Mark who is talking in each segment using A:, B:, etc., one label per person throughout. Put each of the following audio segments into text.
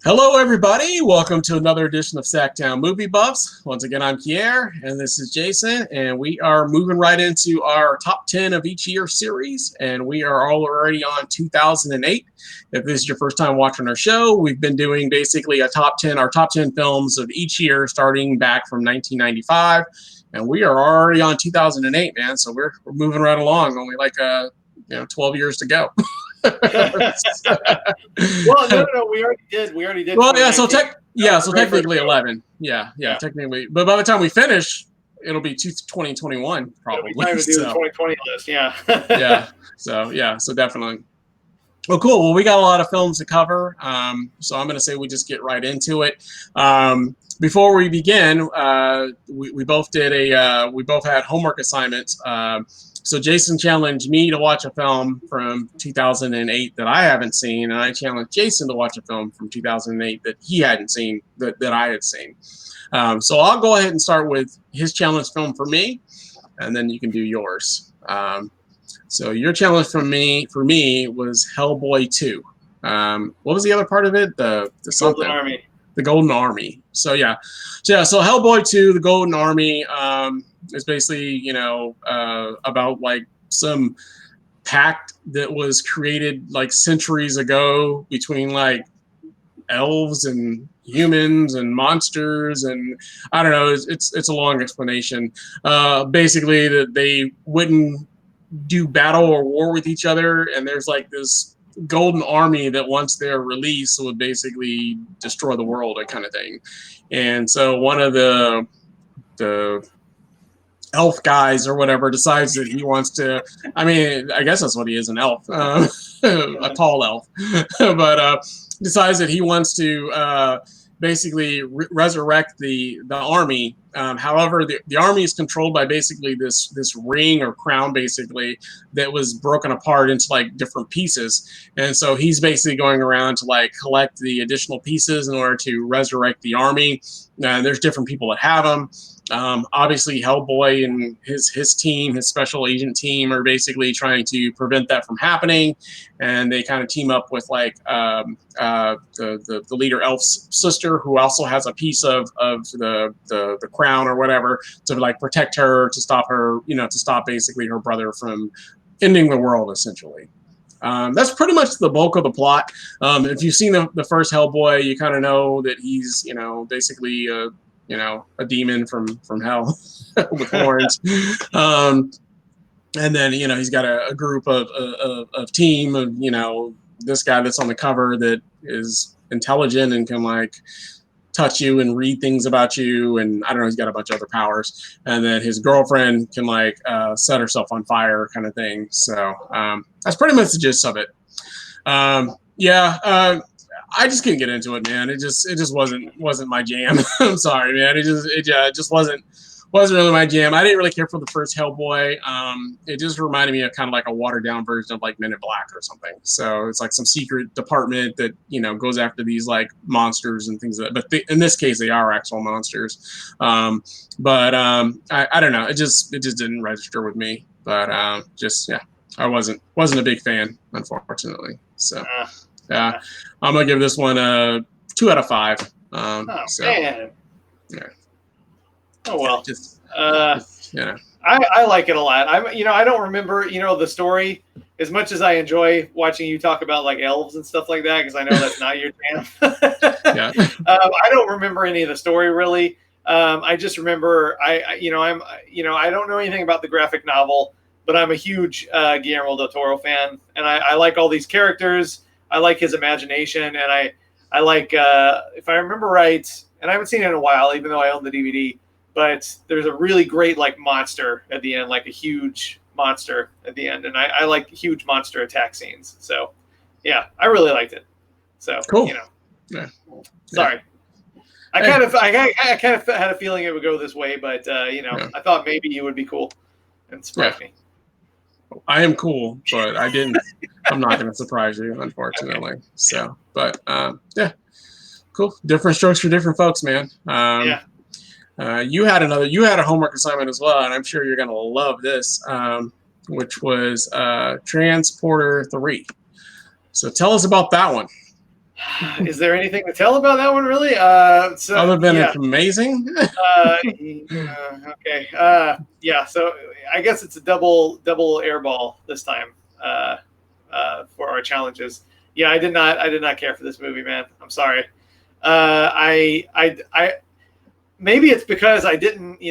A: Hello, everybody. Welcome to another edition of SacTown Movie Buffs. Once again, I'm Kier, and this is Jason, and we are moving right into our top 10 of each year series, and we are already on 2008. If this is your first time watching our show, we've been doing basically our top 10 films of each year, starting back from 1995, and we are already on 2008, man. So we're moving right along. Only like 12 years to go.
B: Well, no, we already did.
A: Well, yeah, so technically 11. Yeah, technically. But by the time we finish, it'll be 2021 probably.
B: It'll be time to do the 2020 list, yeah.
A: So definitely. Well, cool. Well, we got a lot of films to cover, so I'm going to say we just get right into it. Before we begin, we both had homework assignments. So Jason challenged me to watch a film from 2008 that I haven't seen, and I challenged Jason to watch a film from 2008 that he hadn't seen, that I had seen. So I'll go ahead and start with his challenge film for me, and then you can do yours. So your challenge for me was Hellboy II. What was the other part of it? The
B: Golden Army.
A: The Golden Army. So so Hellboy II, the Golden Army, is basically, about like some pact that was created like centuries ago between like elves and humans and monsters, and I don't know, it's a long explanation. Basically that they wouldn't do battle or war with each other, and there's like this Golden Army that once they're released would basically destroy the world, that kind of thing. And so one of the elf guys or whatever decides that he wants to, I mean, I guess that's what he is, an elf, a tall elf, but decides that he wants to basically resurrect the army. However, the army is controlled by basically this ring or crown, basically, that was broken apart into like different pieces. And so he's basically going around to like collect the additional pieces in order to resurrect the army. And there's different people that have them. Obviously, Hellboy and his team, his special agent team, are basically trying to prevent that from happening, and they kind of team up with like the leader elf's sister, who also has a piece of the crown or whatever, to like protect her, to stop her, to stop basically her brother from ending the world, essentially. That's pretty much the bulk of the plot. If you've seen the first Hellboy, you kind of know that he's basically a demon from hell with horns. And then, he's got a group of team of, this guy that's on the cover that is intelligent and can like touch you and read things about you. And I don't know, he's got a bunch of other powers. And then his girlfriend can like set herself on fire, kind of thing. So that's pretty much the gist of it. I just couldn't get into it, man. It just wasn't my jam. I'm sorry, man. It just wasn't really my jam. I didn't really care for the first Hellboy. It just reminded me of kind of like a watered down version of like Men in Black or something. So it's like some secret department that goes after these like monsters and things like that. But in this case, they are actual monsters. I don't know. It just didn't register with me. But I wasn't a big fan, unfortunately. So. I'm gonna give this one a 2 out of 5.
B: Man. Yeah. Oh well. I like it a lot. I don't remember the story as much as I enjoy watching you talk about like elves and stuff like that, because I know that's not your jam. I don't remember any of the story really. I just remember I don't know anything about the graphic novel, but I'm a huge Guillermo del Toro fan, and I like all these characters. I like his imagination, and I like, if I remember right, and I haven't seen it in a while, even though I own the DVD, but there's a really great like monster at the end, like a huge monster at the end, and I like huge monster attack scenes. So, yeah, I really liked it. So,
A: cool.
B: Sorry. I kind of had a feeling it would go this way, but I thought maybe you would be cool and surprise me.
A: I am cool, but I'm not going to surprise you, unfortunately. Okay. So, but cool. Different strokes for different folks, man. You had a homework assignment as well, and I'm sure you're going to love this, which was Transporter 3. So tell us about that one.
B: Is there anything to tell about that one, really?
A: Other than it's amazing.
B: Okay. Yeah. So I guess it's a double airball this time for our challenges. Yeah, I did not care for this movie, man. I'm sorry. I maybe it's because I didn't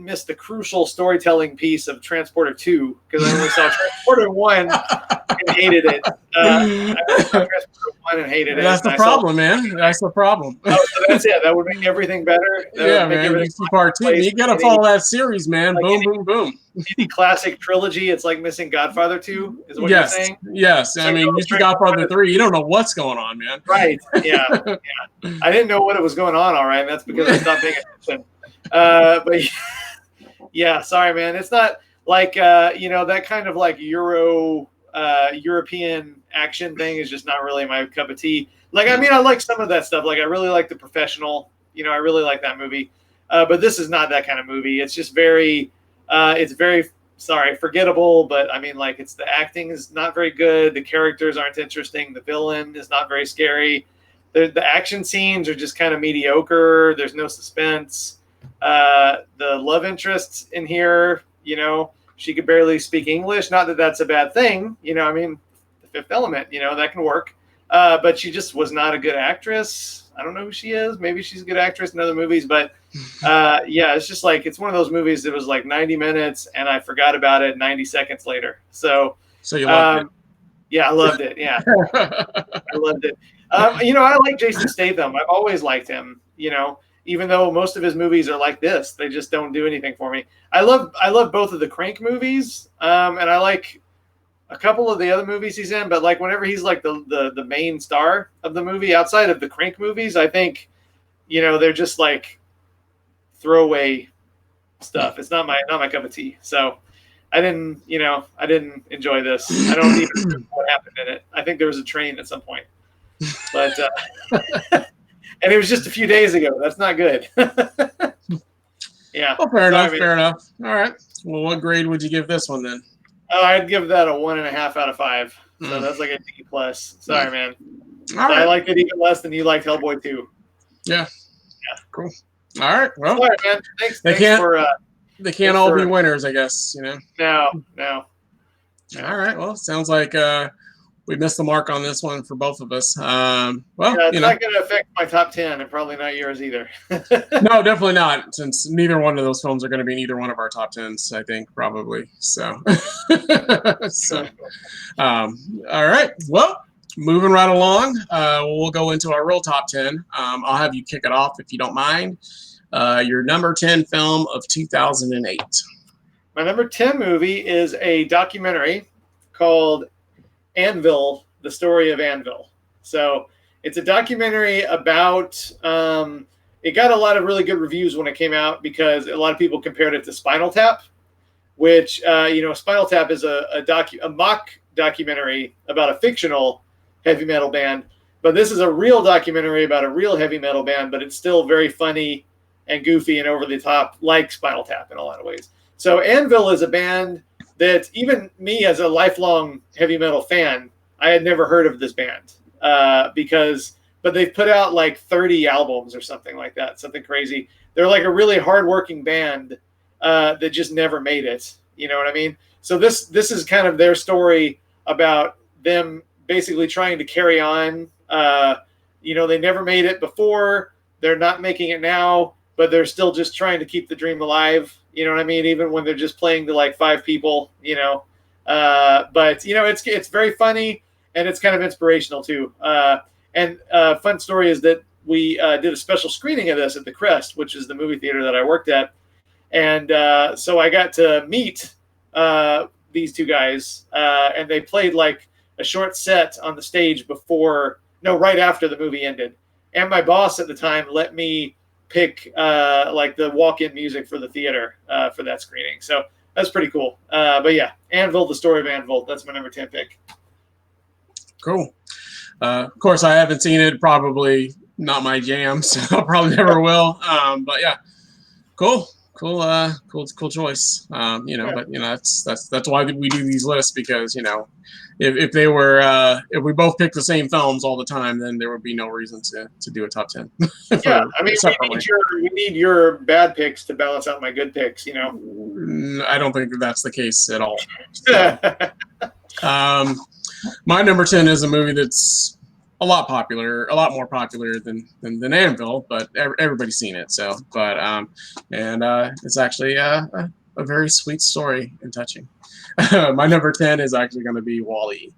B: miss the crucial storytelling piece of Transporter 2 because I only saw Transporter 1 and hated it. I only saw Transporter 1 and hated it.
A: That's the problem, man. That's the problem.
B: Oh, so that's it. That would make everything better.
A: Yeah, man. You see part 2. You gotta follow that series, man. Boom, boom, boom.
B: Any classic trilogy, it's like missing Godfather 2, is what you're saying?
A: Yes. I mean, you see Godfather 3, you don't know what's going on, man.
B: Right. Yeah. I didn't know what was going on, all right. That's because I stopped paying attention. But yeah, sorry, man. It's not like that kind of like European action thing is just not really my cup of tea. Like, I mean, I like some of that stuff. Like, I really like The Professional. I really like that movie. But this is not that kind of movie. It's just very forgettable. But I mean, like, the acting is not very good. The characters aren't interesting. The villain is not very scary. The action scenes are just kind of mediocre. There's no suspense. The love interests in here, she could barely speak English. Not that that's a bad thing. I mean, The Fifth Element, that can work. But she just was not a good actress. I don't know who she is. Maybe she's a good actress in other movies. But yeah, it's just like, it's one of those movies that was like 90 minutes and I forgot about it 90 seconds later. So
A: you loved it.
B: Yeah, I loved it. Yeah, I loved it. I like Jason Statham. I've always liked him, even though most of his movies are like this. They just don't do anything for me. I love both of the Crank movies, and I like a couple of the other movies he's in, but like whenever he's like the main star of the movie outside of the Crank movies, I think, they're just like throwaway stuff. It's not my cup of tea. So I didn't enjoy this. I don't even know what happened in it. I think there was a train at some point, but and it was just a few days ago. That's not good. Yeah.
A: Well, fair enough. Fair enough. All right. Well, what grade would you give this one then?
B: Oh, I'd give that a 1.5 out of 5. So that's like a D+. Sorry, man.
A: All right.
B: I liked it even less than you liked Hellboy 2.
A: Yeah. Cool. All right. Well,
B: sorry, man. Thanks
A: they can't all be winners, I guess.
B: No.
A: All right. Well, sounds like we missed the mark on this one for both of us. Well,
B: it's not going to affect my top 10, and probably not yours either.
A: No, definitely not. Since neither one of those films are going to be in either one of our top 10s, I think probably. So, all right. Well, moving right along, we'll go into our real top 10. I'll have you kick it off if you don't mind. Your number 10 film of 2008.
B: My number 10 movie is a documentary called Anvil, the story of Anvil. So it's a documentary about, it got a lot of really good reviews when it came out because a lot of people compared it to Spinal Tap, which, Spinal Tap is a mock documentary about a fictional heavy metal band. But this is a real documentary about a real heavy metal band, but it's still very funny and goofy and over the top, like Spinal Tap in a lot of ways. So Anvil is a band that even me as a lifelong heavy metal fan, I had never heard of this band but they've put out like 30 albums or something like that, something crazy. They're like a really hardworking band that just never made it. You know what I mean? So this is kind of their story about them basically trying to carry on. They never made it before. They're not making it now, but they're still just trying to keep the dream alive. You know what I mean? Even when they're just playing to like 5 people, but it's very funny and it's kind of inspirational too. And fun story is that we did a special screening of this at the Crest, which is the movie theater that I worked at. And so I got to meet these two guys and they played like a short set on the stage right after the movie ended. And my boss at the time let me pick like the walk-in music for the theater for that screening. So that's pretty cool. But yeah, Anvil, the story of Anvil. That's my number 10 pick.
A: Cool. Of course, I haven't seen it. Probably not my jam, so I probably never will. But yeah, cool. cool choice. But that's why we do these lists, because if they were if we both picked the same films all the time, then there would be no reason to do a top 10.
B: Yeah, I mean, we need your bad picks to balance out my good picks.
A: I don't think that's the case at all. So, my number 10 is a movie that's a lot more popular than Anvil, but everybody's seen it. So, it's actually a very sweet story and touching. My number 10 is actually going to be WALLE.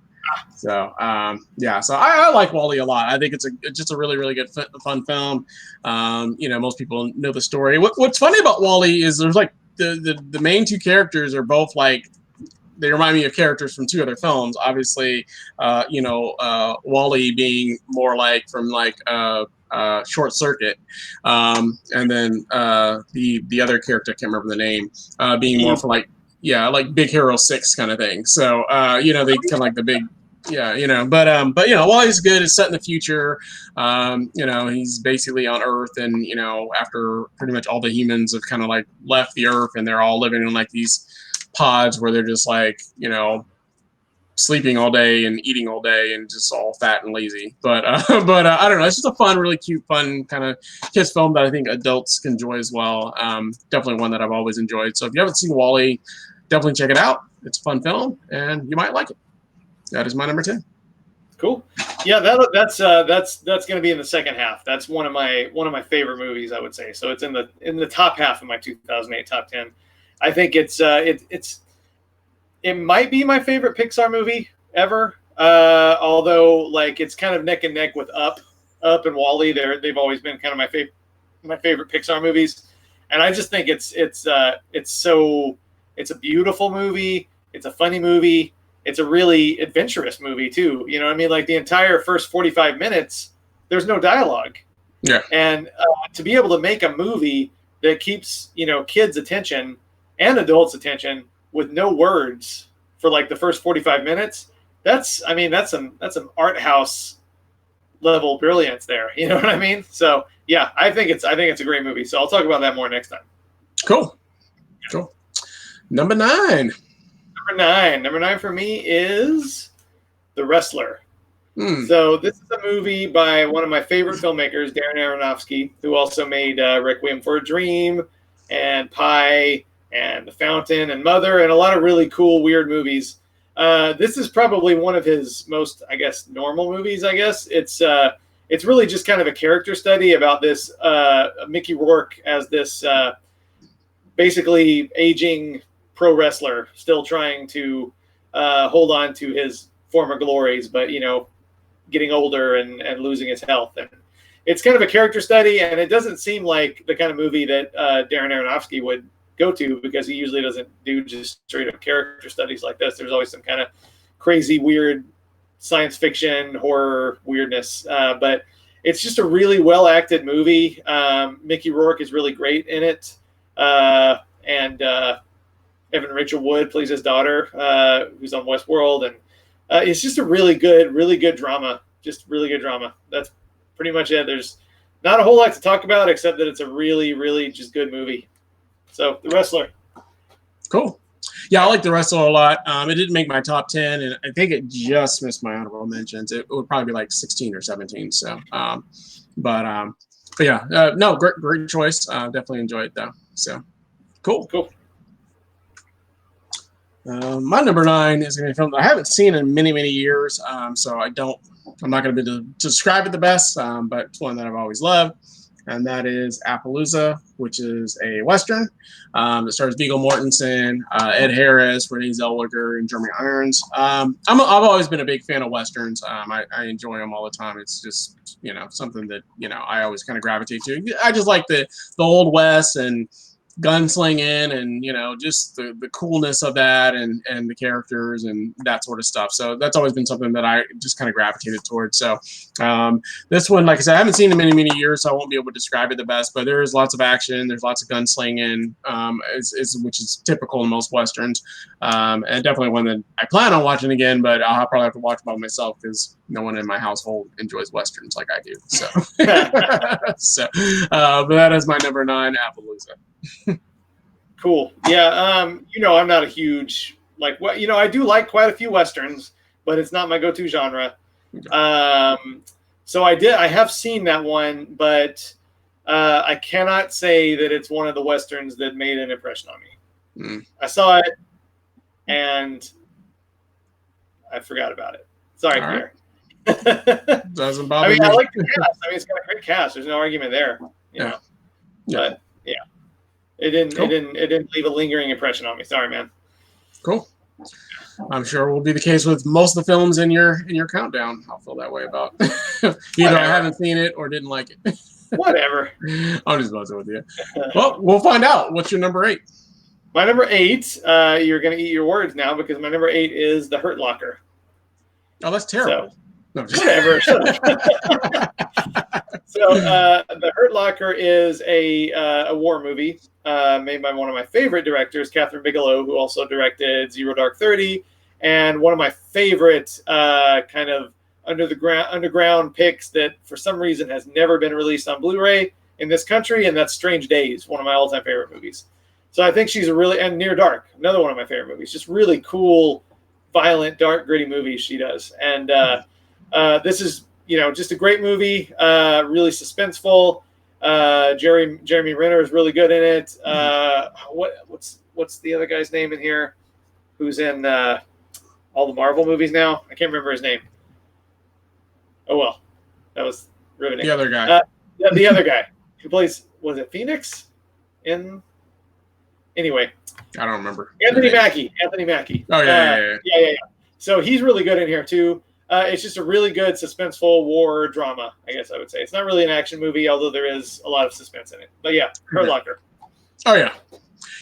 A: So so I like WALLE a lot. I think it's just a really, really good fun film. Most people know the story. What's funny about WALLE is there's like the main two characters are both like, they remind me of characters from two other films. Obviously, WALL-E being more like from like Short Circuit, and then the other character, I can't remember the name, being more for like Big Hero 6 kind of thing. So they kind of like the big. But WALL-E's good. It's set in the future. He's basically on Earth, and after pretty much all the humans have kind of like left the Earth, and they're all living in like these pods where they're just like sleeping all day and eating all day and just all fat and lazy. But I don't know. It's just a fun, really cute, fun kind of kids film that I think adults can enjoy as well. Definitely one that I've always enjoyed. So if you haven't seen WALL-E, definitely check it out. It's a fun film, and you might like it. That is my number 10.
B: Cool. Yeah, that's going to be in the second half. That's one of my favorite movies, I would say. So it's in the top half of my 2008 top 10. I think it might be my favorite Pixar movie ever. Although like it's kind of neck and neck with Up and WALL-E. They've always been kind of my favorite Pixar movies, and I just think it's a beautiful movie. It's a funny movie. It's a really adventurous movie too. You know what I mean? Like the entire first 45 minutes, there's no dialogue.
A: Yeah.
B: And to be able to make a movie that keeps kids' attention and adults' attention with no words for like the first 45 minutes, that's some art house level brilliance there. You know what I mean? So yeah, I think it's a great movie. So I'll talk about that more next time.
A: Cool. Number 9.
B: Number nine for me is The Wrestler. So this is a movie by one of my favorite filmmakers, Darren Aronofsky, who also made Requiem for a Dream and Pi and The Fountain and Mother and a lot of really cool, weird movies. This is probably one of his most, I guess, normal movies, I guess. It's really just kind of a character study about this Mickey Rourke as this basically aging pro wrestler, still trying to hold on to his former glories, but getting older and losing his health. And it's kind of a character study, and it doesn't seem like the kind of movie that Darren Aronofsky would go to, because he usually doesn't do just straight up character studies like this. There's always some kind of crazy, weird science fiction, horror weirdness. But it's just a really well acted movie. Mickey Rourke is really great in it. And Evan Rachel Wood plays his daughter, who's on Westworld, and it's just a really good drama. Just really good drama. That's pretty much it. There's not a whole lot to talk about except that it's a really, really just good movie. So, The Wrestler.
A: Cool. Yeah, I like The Wrestler a lot. It didn't make my top 10, and I think it just missed my honorable mentions. It would probably be like 16 or 17. So, but yeah, no, great choice. Definitely enjoyed it though. So, cool. My number 9 is going to be a film that I haven't seen in many, many years, so I'm not going to be able to describe it the best, but it's one that I've always loved, and that is Appaloosa, which is a Western that stars Viggo Mortensen, Ed Harris, Renee Zellweger, and Jeremy Irons. I've always been a big fan of Westerns. I enjoy them all the time. It's just, something that, I always kind of gravitate to. I just like the Old West and gunslinging and just the coolness of that and the characters and that sort of stuff. So that's always been something that I just kind of gravitated towards. So this one, like I said, I haven't seen it in many years, so I won't be able to describe it the best, but there is lots of action, there's lots of gunslinging, which is typical in most Westerns, and definitely one that I plan on watching again, but I'll probably have to watch by myself because no one in my household enjoys Westerns like I do. So but that is my number 9, Appaloosa.
B: Cool. Yeah. I'm not a huge I do like quite a few westerns, but it's not my go-to genre. So I have seen that one, but I cannot say that it's one of the westerns that made an impression on me. I saw it and I forgot about it. Sorry, Pierre.
A: Doesn't bother me.
B: I like the cast. It's got a great cast. There's no argument there. You know? But it didn't leave a lingering impression on me. Sorry, man.
A: Cool. I'm sure will be the case with most of the films in your countdown. I'll feel that way about. Either I haven't seen it or didn't like it.
B: Whatever.
A: I'm just messing with you. Well, we'll find out. What's your number 8?
B: My number 8, you're going to eat your words now because my number 8 is The Hurt Locker.
A: Oh, that's terrible.
B: So, no, whatever. So, The Hurt Locker is a war movie made by one of my favorite directors, Catherine Bigelow, who also directed Zero Dark 30, and one of my favorite kind of underground picks that for some reason has never been released on Blu-ray in this country, and that's Strange Days, one of my all-time favorite movies. So I think she's and Near Dark, another one of my favorite movies. Just really cool, violent, dark, gritty movies she does. And this is, just a great movie, really suspenseful. Jeremy Renner is really good in it. What's the other guy's name in here? Who's in all the Marvel movies now? I can't remember his name. Oh well, that was riveting.
A: The other guy.
B: The other guy who plays, was it Phoenix? Anyway,
A: I don't remember.
B: Anthony Mackie.
A: Oh yeah.
B: So he's really good in here too. It's just a really good suspenseful war drama, I guess I would say. It's not really an action movie, although there is a lot of suspense in it. But yeah, Hurt Locker.
A: Oh yeah.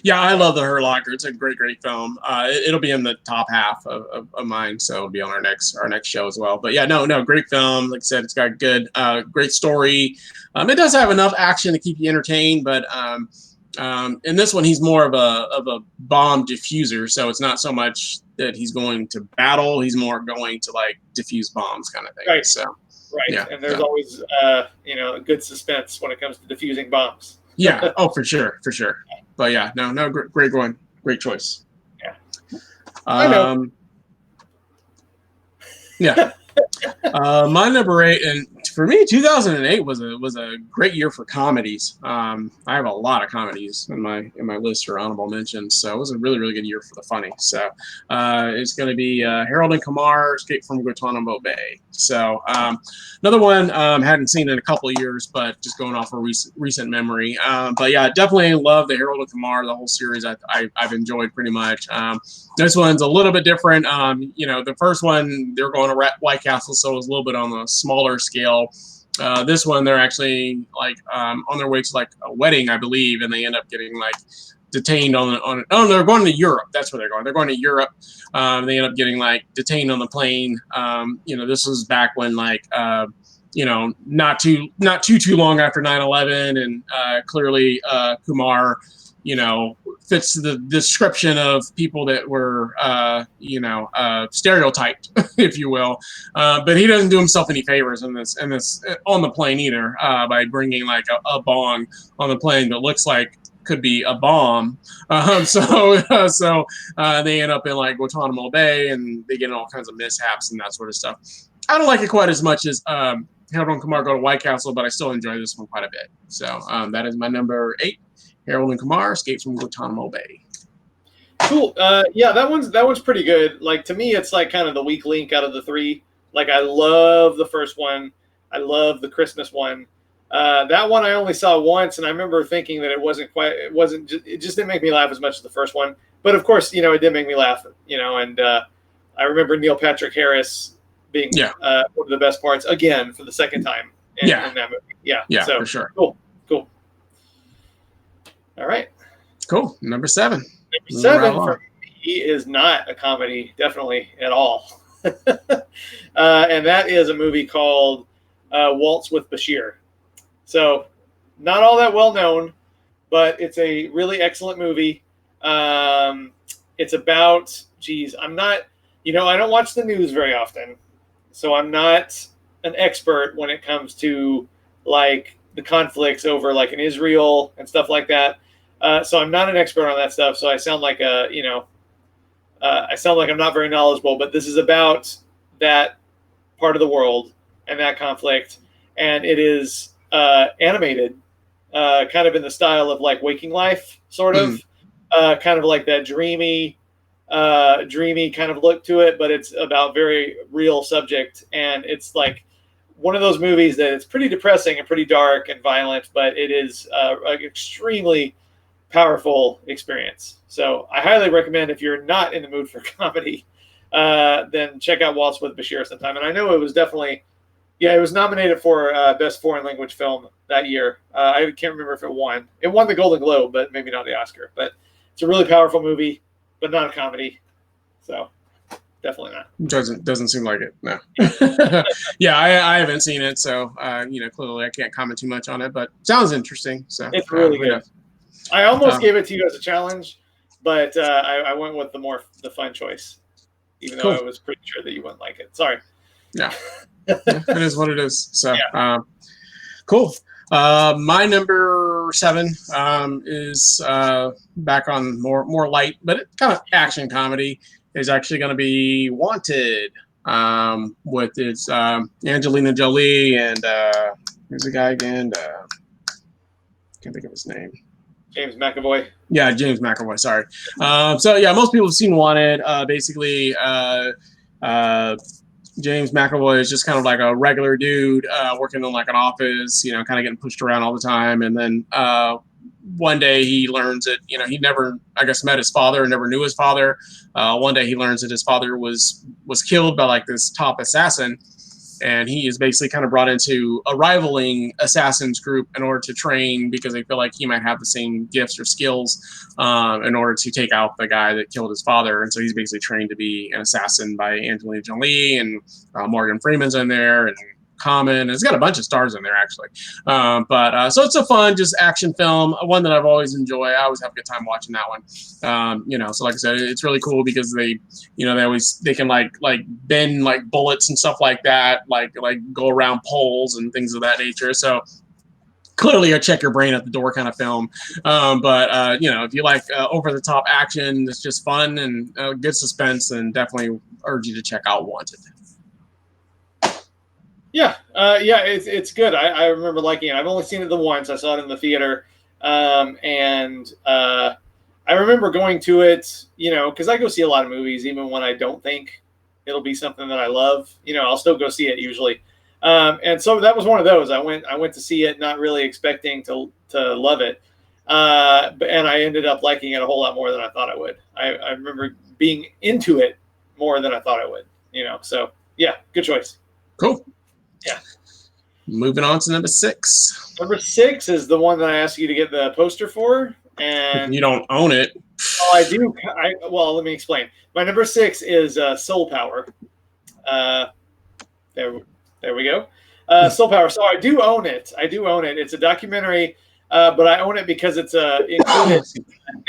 A: Yeah, I love The Hurt Locker. It's a great film. It'll be in the top half of mine, so it'll be on our next show as well. But yeah, no, great film. Like I said, it's got good, great story. It does have enough action to keep you entertained, but in this one, he's more of a bomb diffuser. So it's not so much that he's going to battle; he's more going to like diffuse bombs, kind of thing.
B: Right.
A: So
B: right, yeah, and there's always good suspense when it comes to diffusing bombs.
A: Yeah. Oh, for sure. But yeah, no, great choice.
B: Yeah. I know.
A: Yeah. My number 8, and for me, 2008 was a great year for comedies. I have a lot of comedies in my list or honorable mentions, so it was a really good year for the funny. So it's going to be Harold and Kumar, Escape from Guantanamo Bay. So another one hadn't seen in a couple of years, but just going off a recent memory. But yeah, definitely love the Harold and Kumar, the whole series. I've enjoyed pretty much. This one's a little bit different. The first one, they're going to White Castle, so it was a little bit on the smaller scale. This one, they're actually like on their way to like a wedding, I believe, and they end up getting like detained on. Oh, they're going to Europe. That's where they're going. They're going to Europe. They end up getting like detained on the plane. This was back when like not too long after 9/11, and clearly Kumar fits the description of people that were, stereotyped, if you will. But he doesn't do himself any favors in this on the plane either, by bringing like a bong on the plane that looks like could be a bomb. So they end up in like Guantanamo Bay, and they get in all kinds of mishaps and that sort of stuff. I don't like it quite as much as Harold and Kumar Go to White Castle, but I still enjoy this one quite a bit. So that is my number 8. Harold and Kumar, Escapes from Guantanamo Bay.
B: Cool. Yeah, that one's pretty good. Like, to me, it's like kind of the weak link out of the 3. Like, I love the first one. I love the Christmas one. That one I only saw once, and I remember thinking that it just didn't make me laugh as much as the first one. But of course, it did make me laugh. And I remember Neil Patrick Harris being one of the best parts again for the second time in that movie. Yeah, so,
A: for sure.
B: Cool. All right.
A: Cool. Number 7.
B: Number 7 for me is not a comedy, definitely at all. And that is a movie called Waltz with Bashir. So not all that well known, but it's a really excellent movie. It's about, I'm not, I don't watch the news very often. So I'm not an expert when it comes to like the conflicts over like in Israel and stuff like that. So I'm not an expert on that stuff. So I sound like I sound like I'm not very knowledgeable. But this is about that part of the world and that conflict, and it is animated, kind of in the style of like Waking Life, sort of, kind of like that dreamy kind of look to it, but it's about very real subject, and it's like one of those movies that it's pretty depressing and pretty dark and violent, but it is an extremely powerful experience. So I highly recommend, if you're not in the mood for comedy, then check out Waltz with Bashir sometime. And I know it was definitely, it was nominated for Best Foreign Language Film that year. I can't remember if it won. It won the Golden Globe, but maybe not the Oscar. But it's a really powerful movie, but not a comedy. So definitely not.
A: Doesn't seem like it. No. Yeah, I haven't seen it, so clearly I can't comment too much on it. But sounds interesting. So
B: it's really good. I almost gave it to you as a challenge, but I went with the fun choice, even though I was pretty sure that you wouldn't like it. Sorry.
A: Yeah, it is what it is. So cool. My number 7 is back on more light, but kind of action comedy. Is actually going to be Wanted, with its Angelina Jolie and who's the guy again? Can't think of his name.
B: James McAvoy.
A: Yeah, James McAvoy. Sorry. So yeah, most people have seen Wanted. Basically, James McAvoy is just kind of like a regular dude working in like an office, kind of getting pushed around all the time, and then one day he learns that he never, I guess, met his father and never knew his father. One day he learns that his father was killed by like this top assassin, and he is basically kind of brought into a rivaling assassins group in order to train, because they feel like he might have the same gifts or skills in order to take out the guy that killed his father. And so he's basically trained to be an assassin by Angelina Jolie, and Morgan Freeman's in there, and Common. It's got a bunch of stars in there actually. So it's a fun, just action film, one that I've always enjoyed. I always have a good time watching that one. So like I said, it's really cool because they can like bend like bullets and stuff like that, like go around poles and things of that nature. So clearly a check your brain at the door kind of film. If you like over the top action, it's just fun and good suspense, then definitely urge you to check out Wanted.
B: Yeah, it's good. I remember liking it. I've only seen it the once. I saw it in the theater, and I remember going to it, because I go see a lot of movies, even when I don't think it'll be something that I love. I'll still go see it usually, and so that was one of those. I went to see it not really expecting to love it, and I ended up liking it a whole lot more than I thought I would. I remember being into it more than I thought I would. So yeah, good choice.
A: Cool.
B: Yeah.
A: Moving on to number 6.
B: Number 6 is the one that I asked you to get the poster for, and
A: you don't own it.
B: Oh, I do. Well, let me explain. My number 6 is Soul Power. There we go. Soul Power. So I do own it. It's a documentary, but I own it because it's included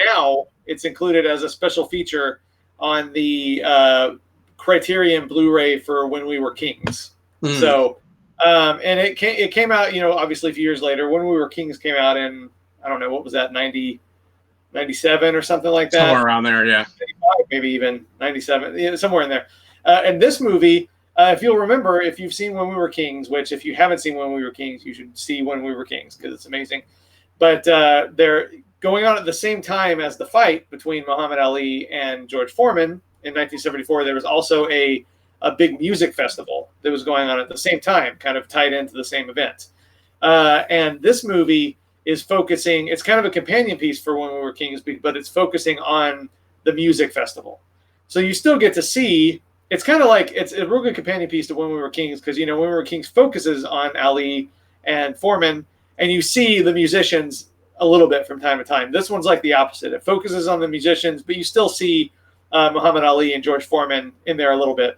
B: now. It's included as a special feature on the Criterion Blu-ray for When We Were Kings. So. And it came out, obviously a few years later. When We Were Kings came out in, I don't know, what was that, 97 or something like that?
A: Somewhere around there, yeah.
B: 95, maybe even 97, somewhere in there. And this movie, if you'll remember, if you've seen When We Were Kings, which if you haven't seen When We Were Kings, you should see When We Were Kings because it's amazing. But they're going on at the same time as the fight between Muhammad Ali and George Foreman in 1974. There was also a big music festival that was going on at the same time, kind of tied into the same event. And this movie is focusing, it's kind of a companion piece for When We Were Kings, but it's focusing on the music festival. So you still get to see, it's kind of like, it's a real good companion piece to When We Were Kings, because, When We Were Kings focuses on Ali and Foreman, and you see the musicians a little bit from time to time. This one's like the opposite. It focuses on the musicians, but you still see Muhammad Ali and George Foreman in there a little bit.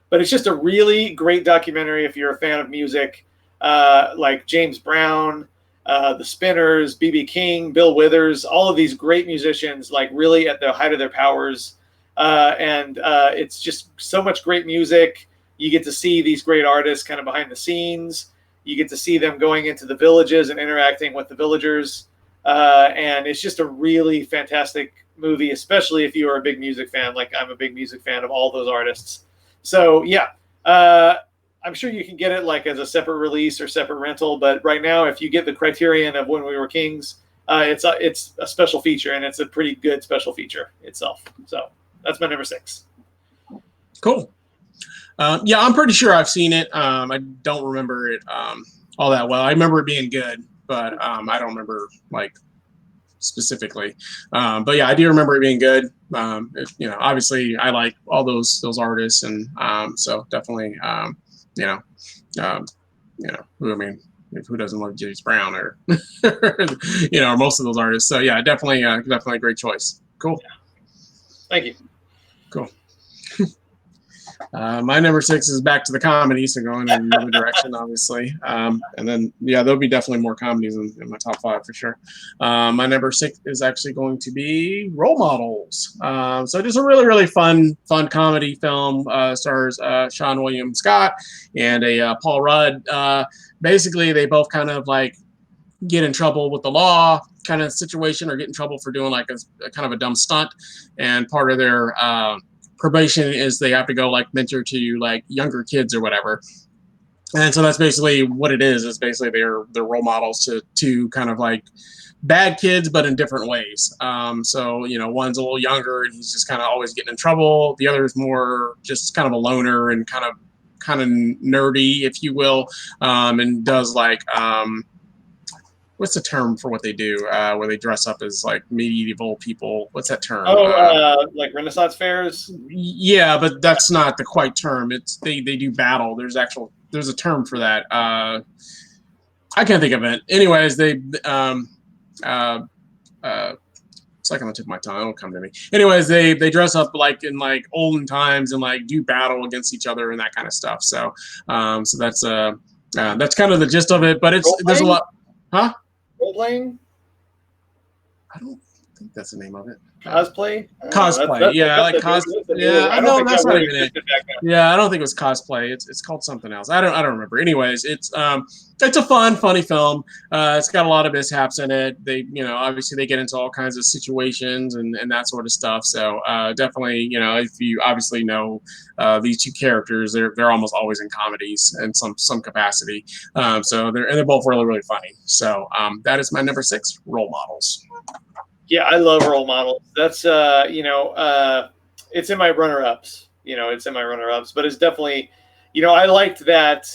B: But it's just a really great documentary if you're a fan of music, like James Brown, the Spinners, B.B. King, Bill Withers, all of these great musicians, like really at the height of their powers. And it's just so much great music. You get to see these great artists kind of behind the scenes. You get to see them going into the villages and interacting with the villagers. and it's just a really fantastic movie, especially if you are a big music fan. Like I'm a big music fan of all those artists. So yeah, I'm sure you can get it like as a separate release or separate rental. But right now, if you get the Criterion of When We Were Kings, it's a special feature, and it's a pretty good special feature itself. So that's my number 6.
A: Cool. Yeah, I'm pretty sure I've seen it. I don't remember it all that well. I remember it being good, but I don't remember like specifically. But yeah, I do remember it being good. Obviously, I like all those artists, and so definitely, who doesn't love James Brown or most of those artists? So yeah, definitely a great choice. Cool.
B: Yeah. Thank you.
A: Cool. My number 6 is back to the comedy, so going in another direction, obviously. And then, there'll be definitely more comedies in my top 5 for sure. My number 6 is actually going to be Role Models. So just a really, really fun comedy film. Stars Sean William Scott and Paul Rudd. Basically, they both kind of like get in trouble with the law kind of situation, or get in trouble for doing like a kind of a dumb stunt. And part of their probation is they have to go like mentor to like younger kids or whatever. And so that's basically what it is basically they're role models to kind of like bad kids, but in different ways. So one's a little younger and he's just kind of always getting in trouble. The other is more just kind of a loner and kind of nerdy, if you will, and does like what's the term for what they do where they dress up as like medieval people? What's that term?
B: Like Renaissance fairs?
A: Yeah, but that's not the quite term. It's they do battle. There's a term for that. I can't think of it. Anyways, they second on the tip of my tongue, it'll come to me. Anyways, they dress up like in like olden times and like do battle against each other and that kind of stuff. So so that's kind of the gist of it. But there's a lot. Huh?
B: Role-playing?
A: I don't think that's the name of it.
B: Cosplay?
A: Cosplay, yeah, like cosplay. Yeah, I know that's not even it. Yeah, I don't think it was cosplay. It's called something else. I don't remember. Anyways, it's a fun, funny film. It's got a lot of mishaps in it. They, obviously they get into all kinds of situations and that sort of stuff. So definitely, if you obviously know these two characters, they're almost always in comedies in some capacity. So they're both really, really funny. So that is my number 6, Role Models.
B: Yeah, I love Role Models. That's it's in my runner-ups. But it's definitely, I liked that.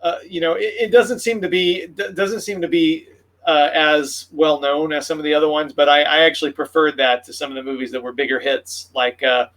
B: It doesn't seem to be as well known as some of the other ones, but I actually preferred that to some of the movies that were bigger hits. Like, I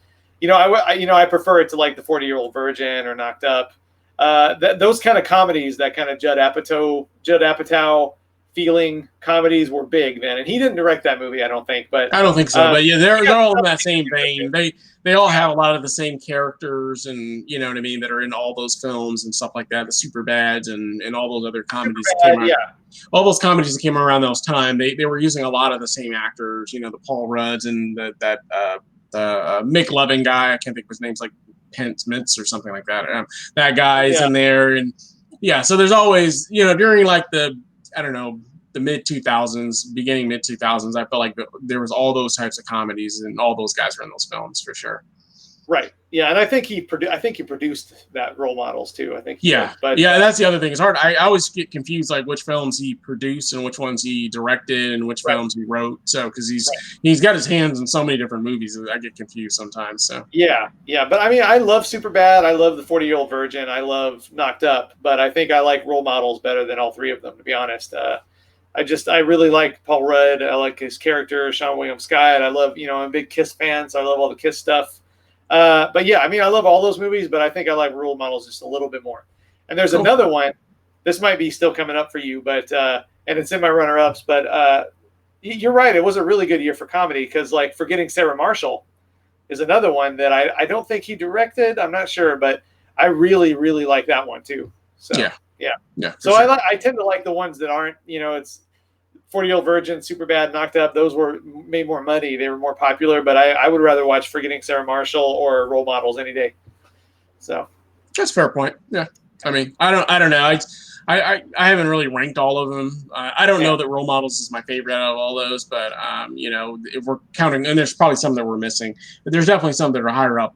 B: prefer it to like The 40-Year-Old Virgin or Knocked Up. Those kind of comedies, that kind of Judd Apatow feeling comedies were big then, and he didn't direct that movie, I don't think. But
A: I don't think so. But yeah, they're all in that same vein. They all have a lot of the same characters, and you know what I mean, that are in all those films and stuff like that. The Superbads and all those other comedies that came out. Yeah. All those comedies that came around those time, they were using a lot of the same actors. The Paul Rudds and the Mick Loving guy. I can't think of his name's like Pence Mintz or something like that. That guy's in there, and yeah. So there's always during like the mid 2000s, beginning mid 2000s, I felt like there was all those types of comedies, and all those guys were in those films for sure.
B: Right. Yeah, and I think he produced that Role Models too. I think.
A: That's the other thing. It's hard. I always get confused like which films he produced and which ones he directed and which films he wrote. So because he's got his hands in so many different movies, I get confused sometimes. So yeah.
B: But I mean, I love Superbad. I love The 40-Year-Old Virgin. I love Knocked Up. But I think I like Role Models better than all three of them, to be honest. I really like Paul Rudd. I like his character, Sean William Scott. I love, I'm a big Kiss fan, so I love all the Kiss stuff. But yeah, I mean, I love all those movies, but I think I like Role Models just a little bit more. And there's another one. This might be still coming up for you, but and it's in my runner-ups. But you're right. It was a really good year for comedy because, like, Forgetting Sarah Marshall is another one that I don't think he directed. I'm not sure, but I really, really like that one too. So yeah. So sure. I tend to like the ones that aren't. It's 40-Year-Old Virgin, Superbad, Knocked Up. Those were made more money. They were more popular, but I would rather watch Forgetting Sarah Marshall or Role Models any day. So
A: that's a fair point. Yeah. I mean, I don't know. I haven't really ranked all of them. I don't know
B: Yeah.
A: that Role Models is my favorite out of all those, but you know, if we're counting, and there's probably some that we're missing, but there's definitely some that are higher up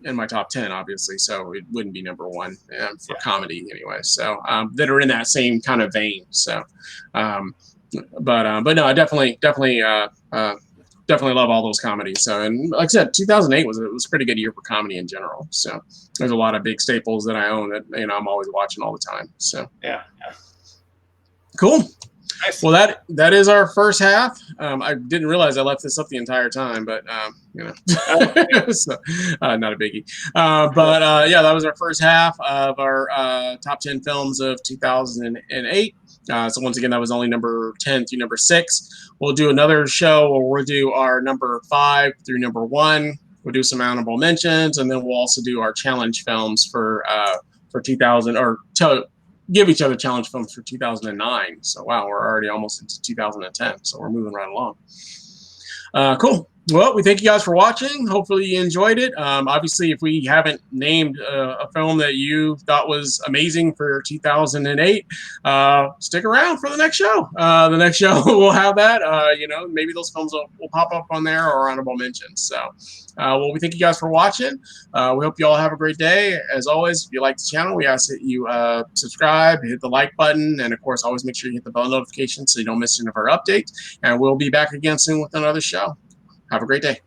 A: in my top 10, obviously. So it wouldn't be number one for comedy anyway. So that are in that same kind of vein. So, but no, I definitely love all those comedies. So, and like I said, 2008 was a pretty good year for comedy in general. So there's a lot of big staples that I own that, you know, I'm always watching all the time. So
B: yeah.
A: Cool.
B: Nice.
A: Well, that is our first half. I didn't realize I left this up the entire time, but you know, so, not a biggie. But yeah, that was our first half of our top 10 films of 2008. So once again, that was only number 10 through number 6. We'll do another show where we'll do our number 5 through number 1. We'll do some honorable mentions, and then we'll also do our challenge films for 2000 or give each other challenge films for 2009. So wow, we're already almost into 2010. So we're moving right along. Cool. Well, we thank you guys for watching. Hopefully you enjoyed it. Obviously, if we haven't named a film that you thought was amazing for 2008, stick around for the next show. The next show we'll have that. You know, maybe those films will pop up on there or honorable mentions. So, well, we thank you guys for watching. We hope you all have a great day. As always, if you like the channel, we ask that you subscribe, hit the like button, and of course, always make sure you hit the bell notification so you don't miss any of our updates. And we'll be back again soon with another show. Have a great day.